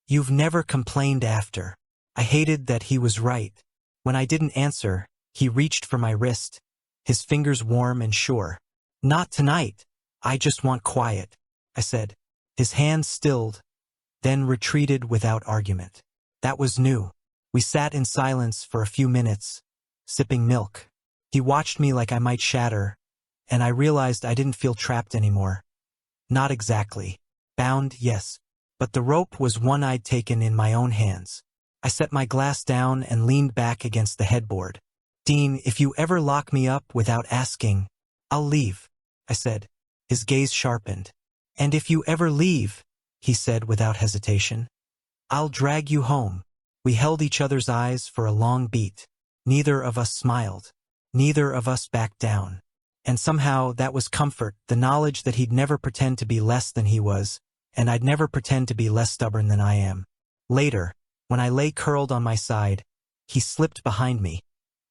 You've never complained after. I hated that he was right. When I didn't answer, he reached for my wrist, his fingers warm and sure. Not tonight. I just want quiet, I said. His hands stilled, then retreated without argument. That was new. We sat in silence for a few minutes, sipping milk. He watched me like I might shatter, and I realized I didn't feel trapped anymore. Not exactly. Bound, yes, but the rope was one I'd taken in my own hands. I set my glass down and leaned back against the headboard. Dean, if you ever lock me up without asking, I'll leave, I said. His gaze sharpened. And if you ever leave, he said without hesitation, I'll drag you home. We held each other's eyes for a long beat. Neither of us smiled. Neither of us backed down. And somehow that was comfort, the knowledge that he'd never pretend to be less than he was, and I'd never pretend to be less stubborn than I am. Later, when I lay curled on my side, he slipped behind me,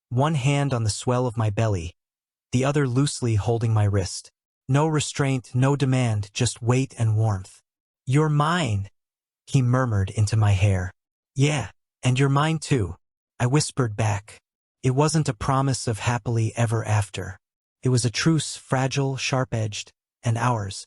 one hand on the swell of my belly, the other loosely holding my wrist. No restraint, no demand, just weight and warmth. You're mine, he murmured into my hair. Yeah, and you're mine too, I whispered back. It wasn't a promise of happily ever after. It was a truce, fragile, sharp-edged, and ours.